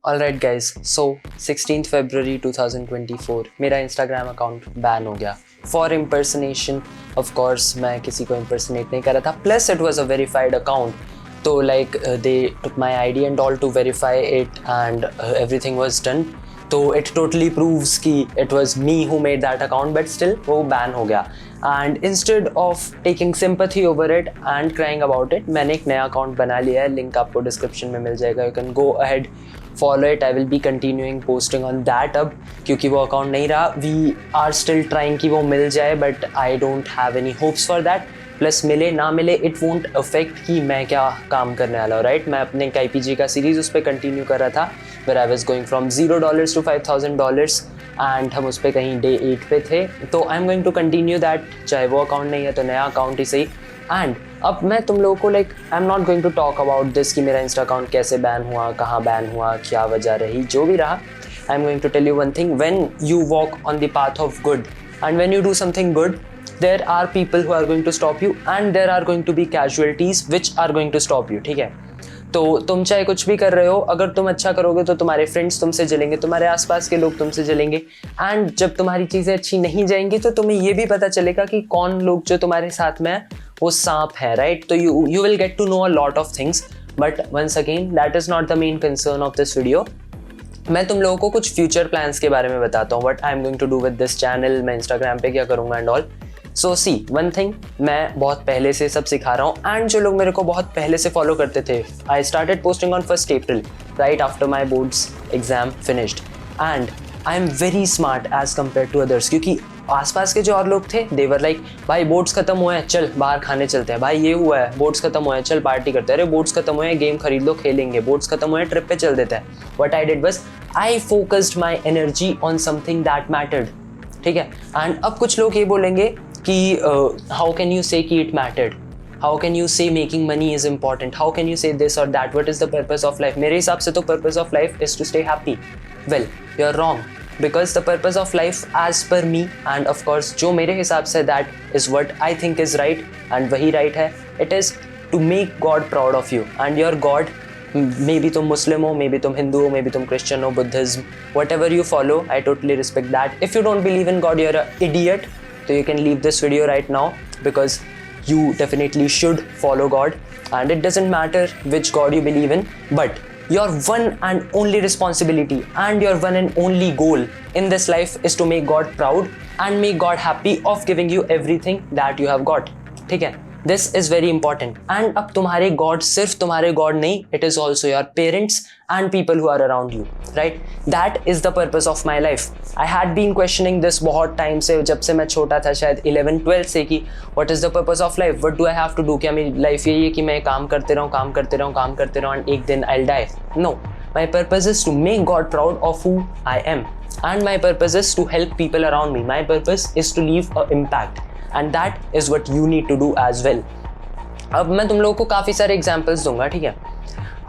Alright guys, so 16th February 2024 मेरा Instagram account ban हो गया फॉर impersonation. Of course मैं किसी को impersonate नहीं कर रहा था, plus it was a verified account. तो like they took my ID and all to verify it and everything was done. तो it totally proves कि it was me who made that account, but still वो ban हो गया. And instead of taking sympathy over it and crying about it, मैंने एक नया account बना लिया है. Link आपको description में मिल जाएगा. You can go ahead, follow it. I will be continuing posting on that अब, क्योंकि वो account नहीं रहा. We are still trying कि वो मिल जाए, but I don't have any hopes for that. Plus मिले ना मिले इट वोंट अफेक्ट कि मैं क्या काम करने वाला हूँ, राइट. मैं अपने KPG का सीरीज़ उस पर कंटिन्यू कर रहा था, where I was going from $0 to $5,000 and हम उस पर कहीं डे 8 पे थे. तो I am going to continue that, चाहे वो अकाउंट नहीं है तो नया अकाउंट ही सही. एंड अब मैं तुम लोगों को like I am not going to talk about this कि मेरा इंस्टा अकाउंट कैसे बैन हुआ, कहाँ बैन हुआ, क्या वजह रही, जो भी रहा. I am going to tell you one thing. When you walk on the path of good and when you do something good, there are people who are going to stop you and there are going to be casualties which are going to stop you. ठीक है, तो तुम चाहे कुछ भी कर रहे हो, अगर तुम अच्छा करोगे तो तुम्हारे फ्रेंड्स तुमसे जलेंगे, तुम्हारे आसपास के लोग तुमसे जलेंगे. एंड जब तुम्हारी चीज़ें अच्छी नहीं जाएंगी तो तुम्हें ये भी पता चलेगा कि कौन लोग जो तुम्हारे साथ में है वो सांप है, राइट. तो you will get to know a lot of things, but once again that is not the main concern of this video. मैं तुम लोगों को कुछ फ्यूचर प्लान्स के बारे में बताता हूँ, what I am going to do with this channel, मैं इंस्टाग्राम पे क्या करूँगा and all. So see one thing, मैं बहुत पहले से सब सिखा रहा हूँ एंड जो लोग मेरे को बहुत पहले से फॉलो करते थे, I started posting on 1st April right after my boards exam finished. And I am very smart as compare to others, क्योंकि आसपास के जो और लोग थे दे वर लाइक भाई बोर्ड्स खत्म हुए हैं, चल बाहर खाने चलते हैं, भाई ये हुआ है, बोर्ड्स खत्म हुए हैं, चल पार्टी करते हैं, अरे बोर्ड्स खत्म हुए हैं, गेम खरीद लो खेलेंगे, बोर्ड्स खत्म हुए हैं, ट्रिप पे चल देते हैं. What I did was I focused my energy on something that mattered. ठीक है, एंड अब कुछ लोग ये बोलेंगे कि हाउ कैन यू से कि it mattered, how can you say making money is important, how can you say this और that, what is the purpose of life. मेरे हिसाब से तो purpose of life is to stay happy. Well you are wrong, because the purpose of life as per me and of course जो मेरे हिसाब से that is what I think is right and वही right है, it is to make God proud of you and your God, maybe तुम मुस्लिम हो, maybe तुम हिंदू हो, maybe तुम क्रिश्चियन हो, Buddhism, whatever you follow, I totally respect that. If you don't believe in God, you're an idiot, so you can leave this video right now because you definitely should follow God and it doesn't matter which God you believe in, but your one and only responsibility and your one and only goal in this life is to make God proud and make God happy of giving you everything that you have got. ठीक है, this is very important. And अब तुम्हारे God सिर्फ तुम्हारे God नहीं, it is also your parents and people who are around you, right? That is the purpose of my life. I had been questioning this बहुत time से, जब से मैं छोटा था, शायद 11-12 से, कि what is the purpose of life, what do I have to do. क्या मेरी लाइफ यही है कि मैं काम करते रहूँ, काम करते रहूँ, काम करते रहूँ and एक दिन I'll die? No, my purpose is to make God proud of who I am and my purpose is to help people around me. My purpose is to leave an impact and that is what you need to do as well. अब मैं तुम लोगों को काफ़ी सारे examples दूंगा, ठीक है,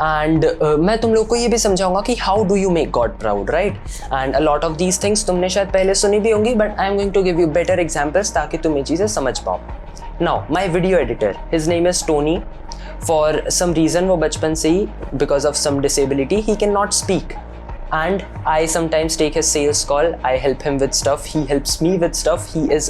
एंड मैं तुम लोग को ये भी समझाऊंगा कि how do you make God proud, right. And a lot of these things तुमने शायद पहले सुनी भी होंगी, but I am going to give you better examples ताकि तुम ये चीज़ें समझ पाओ. Now my video editor, his name is Tony. For some reason वो बचपन से ही, because of some disability, he can not speak and I sometimes take his sales call, I help him with stuff, he helps me with stuff. He is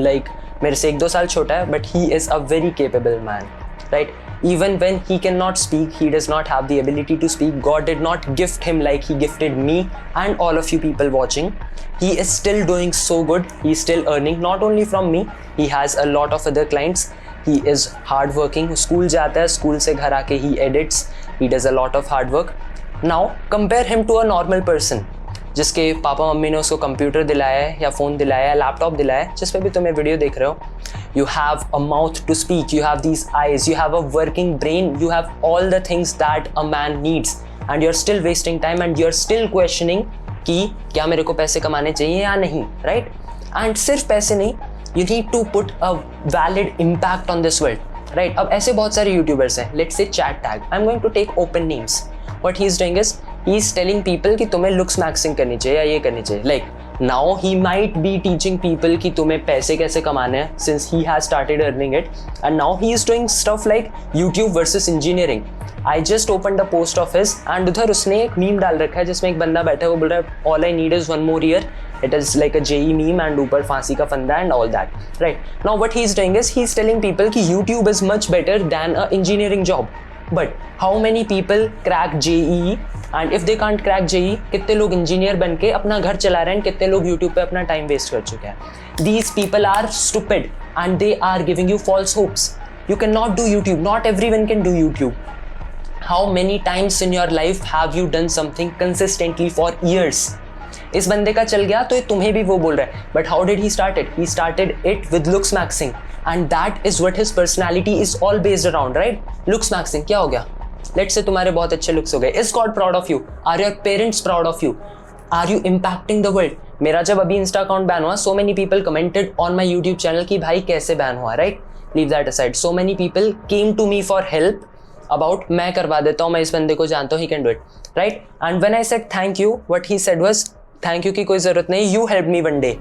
like मेरे से 1-2 साल छोटा है, but he is a very capable man, right? Even when he cannot speak, he does not have the ability to speak, God did not gift him like he gifted me and all of you people watching. He is still doing so good, he is still earning not only from me, he has a lot of other clients. He is hard working, school जाता है, school से घर आके he edits, he does a lot of hard work. Now compare him to a normal person जिसके papa mummy ने उसको computer दिलाया है या फ़ोन दिलाया है, लैपटॉप दिलाया है, जिस पे भी तुम्हें वीडियो देख रहे हो. You have a mouth to speak, you have these eyes, you have a working brain, you have all the things that a man needs and you are still wasting time and you are still questioning कि क्या मेरे को पैसे कमाने चाहिए या नहीं, right. And सिर्फ पैसे नहीं, you need to put a valid impact on this world, right. अब ऐसे बहुत सारे यूट्यूबर्स हैं, let's say chat tag, I am going to take open names. What he is doing is he is telling people कि तुम्हें looks maxing करनी चाहिए या ये करनी चाहिए. Like now he might be teaching people कि तुम्हें पैसे कैसे कमाने हैं, since he has started earning it, and now he is doing stuff like YouTube versus engineering. I just open the post of his and उधर उसने एक meme डाल रखा है जिसमें एक बंदा बैठा है, वो बोल रहा है all I need is one more year, it is like a JE meme and ऊपर फांसी का फंदा and all that, right? Now what he is doing is he is telling people कि YouTube is much better than a engineering job. But how many people crack JE and if they can't crack JE, कितने लोग engineer बन के अपना घर चला रहे हैं, कितने लोग YouTube पे अपना टाइम वेस्ट कर चुके हैं. These people are stupid and they are giving you false hopes. You cannot do YouTube. Not everyone can do YouTube. How many times in your life have you done something consistently for years? इस बंदे का चल गया तो ये तुम्हें भी वो बोल रहा है. But how did he start it? He started it with looks maxing and that is what his personality is all based around, right? Looks maxing क्या हो गया? लेट्स से तुम्हारे बहुत अच्छे लुक्स हो गए. Is God proud of you? Are your parents proud of you? Are you impacting the world? मेरा जब अभी इंस्टा अकाउंट बैन हुआ, so many people commented on my YouTube channel कि भाई कैसे बैन हुआ, right? Leave that aside. So many people came to me for help about मैं करवा देता हूँ, मैं इस बंदे को जानता हूँ, he can do it, right? And when I said thank you, what he said was thank you की कोई ज़रूरत नहीं, you help me one day.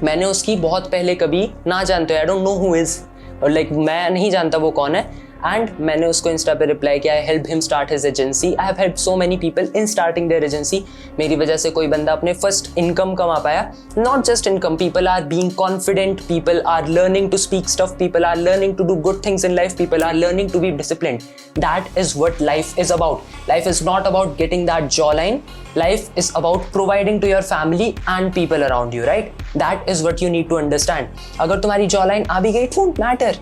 मैंने उसकी बहुत पहले कभी ना जानते हो, I don't know who is, और लाइक मैं नहीं जानता वो कौन है, एंड मैंने उसको इंस्टा पे रिप्लाई किया, I help him start his agency. I have help so many people in starting there agency. मेरी वजह से कोई बंदा अपने फर्स्ट इनकम कमा पाया. Not just income, people are being confident, people are learning to speak stuff, people are learning to do good things in life, people are learning to be disciplined. That is what life is about. Life is not about getting that jawline. Life is about providing to your family and people around you, right? That is what you need to understand. अगर तुम्हारी jawline आ भी गई, it won't matter.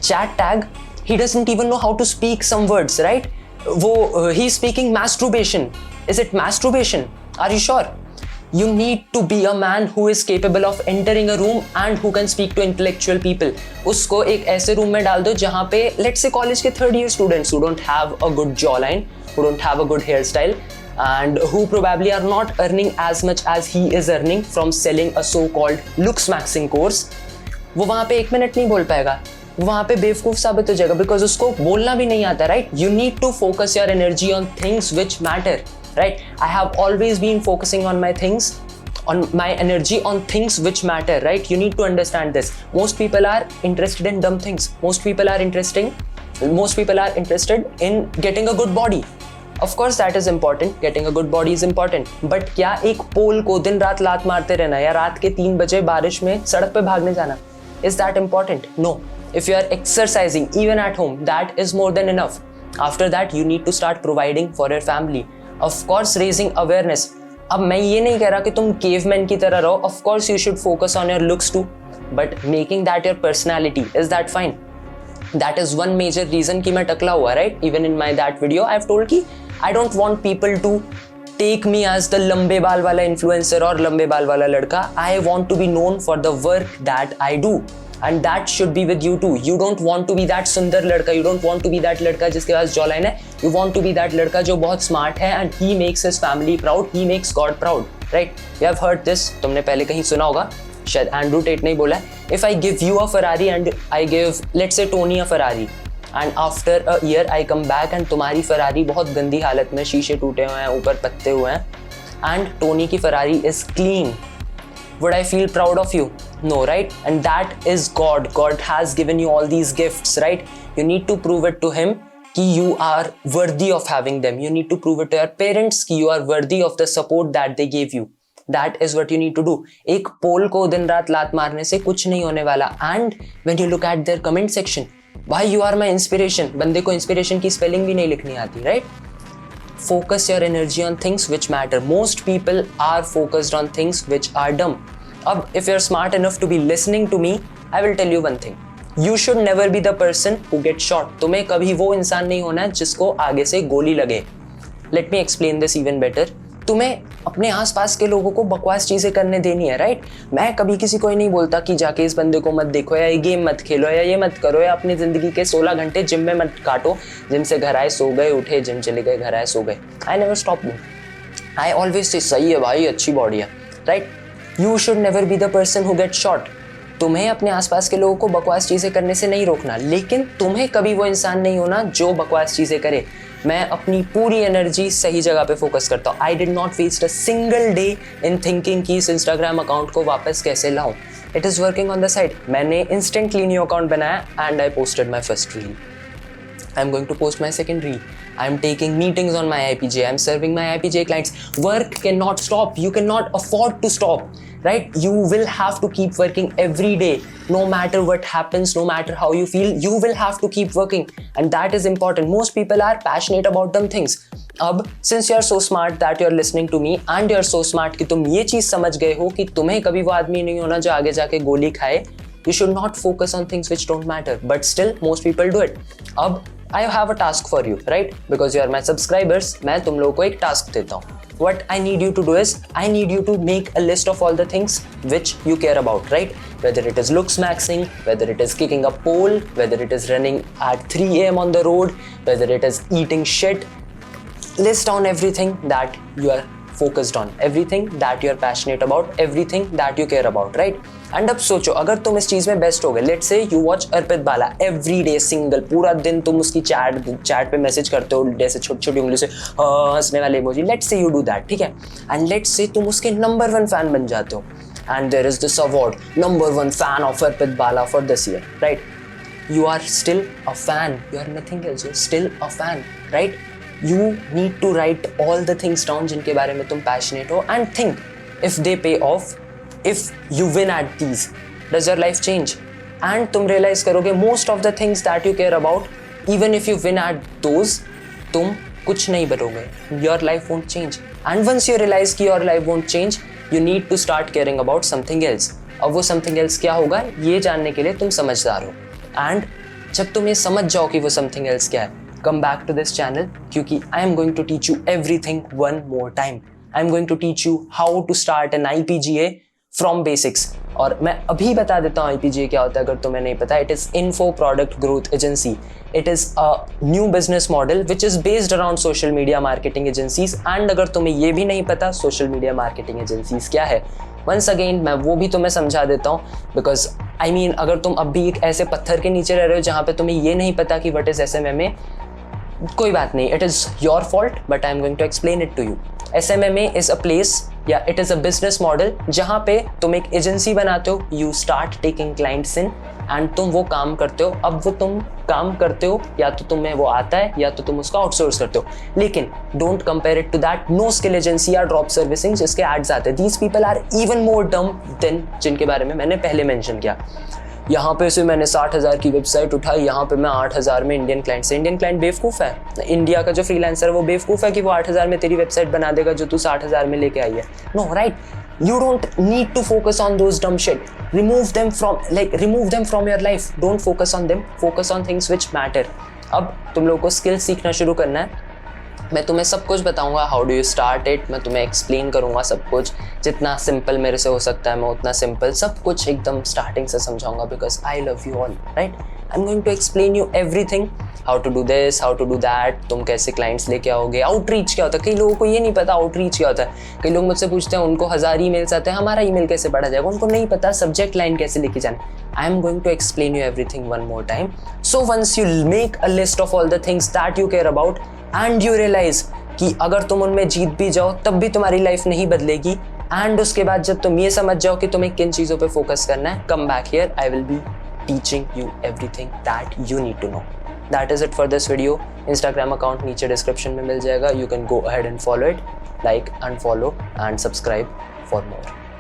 Chat tag, he doesn't even know how to speak some words, right? He is speaking masturbation. Is it masturbation? Are you sure? You need to be a man who is capable of entering a room and who can speak to intellectual people. उसको एक ऐसे room में डाल दो जहाँ पे let's say college के third year students who don't have a good jawline, who don't have a good hairstyle, and who probably are not earning as much as he is earning from selling a so-called looks maxing course. वो वहाँ पे 1 minute नहीं बोल पाएगा, वहाँ पे बेवकूफ़ साबित हो जाएगा बिकॉज उसको बोलना भी नहीं आता, right? You need to focus your energy on things which matter. Right? I have always been focusing on my things, on my energy on things which matter, right? You need to understand this. Most people are interested in dumb things. Most people are interested in getting a good body. Of course that is important. Getting a good body is important. But क्या एक पोल को दिन रात लात मारते रहना या रात के 3 बजे बारिश में सड़क पे भागने जाना, is that important? No. If you are exercising even at home, that is more than enough. After that you need to start providing for your family. Of course raising awareness. अब मैं ये नहीं कह रहा कि तुम caveman की तरह रहो. Of course you should focus on your looks too, but making that your personality, is that fine? That is one major reason कि मैं टकला हुआ, right? Even in that video I've told कि I don't want people to take me as the लंबे बाल वाला influencer और लंबे बाल वाला लड़का. I want to be known for the work that I do. And that should be with you too. You don't want to be that सुंदर लड़का. You don't want to be that लड़का जिसके पास jawline है. You want to be that लड़का जो बहुत smart है and he makes his family proud. He makes God proud. Right? You have heard this. तुमने पहले कहीं सुना होगा. शायद एंड्रू टेट ने बोला है. If I give you a Ferrari and I give let's say Tony a Ferrari and after a year I come back and तुम्हारी Ferrari बहुत गंदी हालत में, शीशे टूटे हुए हैं, ऊपर पत्ते हुए हैं, and Tony की Ferrari is clean. Would I feel proud of you? No, right? And that is God. God has given you all these gifts, right? You need to prove it to him कि you are worthy of having them. You need to prove it to your parents कि you are worthy of the support that they gave you. That is what you need to do. एक पोल को दिन रात लात मारने से कुछ नहीं होने वाला. And when you look at their comment section, why you are my inspiration? बंदे को inspiration की spelling भी नहीं लिखनी आती, right? Focus your energy on things which matter. Most people are focused on things which are dumb. अब if you're smart enough to be listening to me, I will tell you one thing. You should never be the person who gets shot. तुम्हें कभी वो इंसान नहीं होना है जिसको आगे से गोली लगे. Let me explain this even better. तुम्हें अपने आसपास के लोगों को बकवास चीज़ें करने देनी है, राइट? मैं कभी किसी को ही नहीं बोलता कि जाके इस बंदे को मत देखो या ये गेम मत खेलो या ये मत करो या अपनी ज़िंदगी के 16 घंटे जिम में मत काटो. जिम से घर आए सो गए, उठे जिम चले गए, घर आए सो गए. I never stop me. I always say सही है भाई, अच्छी बॉडी है, right? You should never be the person who get shot. तुम्हें अपने आसपास के लोगों को बकवास चीज़ें करने से नहीं रोकना, लेकिन तुम्हें कभी वो इंसान नहीं होना जो बकवास चीज़ें करे. मैं अपनी पूरी एनर्जी सही जगह पे फोकस करता हूँ. I did not waste a single day in thinking कि इस इंस्टाग्राम अकाउंट को वापस कैसे लाऊं. It is working on the side. मैंने इंस्टेंटली न्यू अकाउंट बनाया and I posted my first reel. I'm going to post my second reel. I'm taking meetings on my IPJ. I'm serving my IPJ clients. Work cannot stop. You cannot afford to stop, right? You will have to keep working every day. No matter what happens, no matter how you feel, you will have to keep working. And that is important. Most people are passionate about them things. अब since you are so smart that you are listening to me and you are so smart कि तुम ये चीज़ समझ गए हो कि तुम्हें कभी वो आदमी नहीं होना जो आगे जाके गोली खाए, you should not focus on things which don't matter. But still, most people do it. अब I have a task for you, right? Because you are my subscribers, मैं तुम लोगों को एक task देता हूँ. What I need you to do is, I need you to make a list of all the things which you care about, right? Whether it is looks maxing, whether it is kicking a pole, whether it is running at 3 a.m. on the road, whether it is eating shit. List down everything that you are focused on, everything that you are passionate about, everything that you care about, right? And अब सोचो अगर तुम इस चीज़ में best हो गए, let's say you watch Arpit Bala every day single, पूरा दिन तुम उसकी चैट पे मैसेज करते हो जैसे छोटी छोटी उंगली से हंसने वाले emoji, let's say you do that, ठीक है? And let's say तुम उसके number 1 fan बन जाते हो and there is this award, number 1 fan of Arpit Bala for this year, right? You are still a fan, you are nothing else, you're still a fan, right? You need to write all the things down जिनके बारे में तुम passionate हो and think if they pay off, if you win at these, does your life change? And तुम realize करोगे most of the things that you care about, even if you win at those, तुम कुछ नहीं बनोगे. Your life won't change. And once you realize कि your life won't change, you need to start caring about something else. अब वो something else क्या होगा ये जानने के लिए तुम समझदार हो. And जब तुम ये समझ जाओ कि वो something else क्या है, come back to this channel क्योंकि I am going to teach you everything one more time. I am going to teach you how to start an IPGA from basics. और मैं अभी बता देता हूँ IPGA क्या होता है अगर तुम्हें नहीं पता. It is Info Product Growth Agency. It is a new business model which is based around social media marketing agencies. And अगर तुम्हें ये भी नहीं पता social media marketing agencies क्या है, once again मैं वो भी तुम्हें समझा देता हूँ because I mean अगर तुम अब भी एक ऐसे पत्थर के नीचे रह रहे हो जहाँ पे तुम्हें ये नहीं पता कि what is SMMA, कोई बात नहीं, it is your fault but I am going to explain it to you. SMMA is a place या it is a business model जहाँ पे तुम एक एजेंसी बनाते हो, you start taking clients in and तुम वो काम करते हो. अब वो तुम काम करते हो या तो तुम्हें वो आता है या तो तुम उसको आउटसोर्स करते हो, लेकिन don't compare it to that no skill agency या ड्रॉप सर्विसिंग जिसके एड्स आते हैं. These people are even more dumb than जिनके बारे में मैंने पहले मेंशन किया. यहाँ पे से मैंने 60,000 की वेबसाइट उठाई, यहाँ पे मैं 8,000 में इंडियन क्लाइंट से. इंडियन क्लाइंट बेवकूफ़ है, इंडिया का जो फ्रीलांसर है वो बेवकूफ़ है कि वो 8,000 में तेरी वेबसाइट बना देगा जो तू 60,000 में लेके आई है. No right, you don't need to focus on those dumb shit. Remove them from your life. Don't focus on them, focus on things which matter. अब तुम लोगों को स्किल्स सीखना शुरू करना है. मैं तुम्हें सब कुछ बताऊंगा, how do you start it. मैं तुम्हें एक्सप्लेन करूंगा सब कुछ, जितना सिंपल मेरे से हो सकता है मैं उतना सिंपल सब कुछ एकदम स्टार्टिंग से समझाऊंगा because I love you all, right. I am going to explain you everything, how to do this, how to do that, तुम कैसे क्लाइंट्स लेके आओगे, आउटरीच क्या होता है. कई लोगों को ये नहीं पता आउटरीच क्या होता है. कई लोग मुझसे पूछते हैं उनको 1000 ईमेल्स आते हैं, हमारा ईमेल कैसे बढ़ा जाएगा. उनको नहीं पता सब्जेक्ट लाइन कैसे लेके जाना. I am going to explain you everything one more time. So once you make a list of all the things that you care about and you realize कि अगर तुम उनमें जीत भी जाओ तब भी तुम्हारी लाइफ नहीं बदलेगी. एंड उसके बाद जब तुम ये समझ जाओ कि तुम्हें किन चीज़ों पे फोकस करना है, come back here, I will be teaching you everything that you need to know. That is it for this video. Instagram account नीचे डिस्क्रिप्शन में मिल जाएगा. You can go ahead and follow it, like, unfollow and subscribe for more.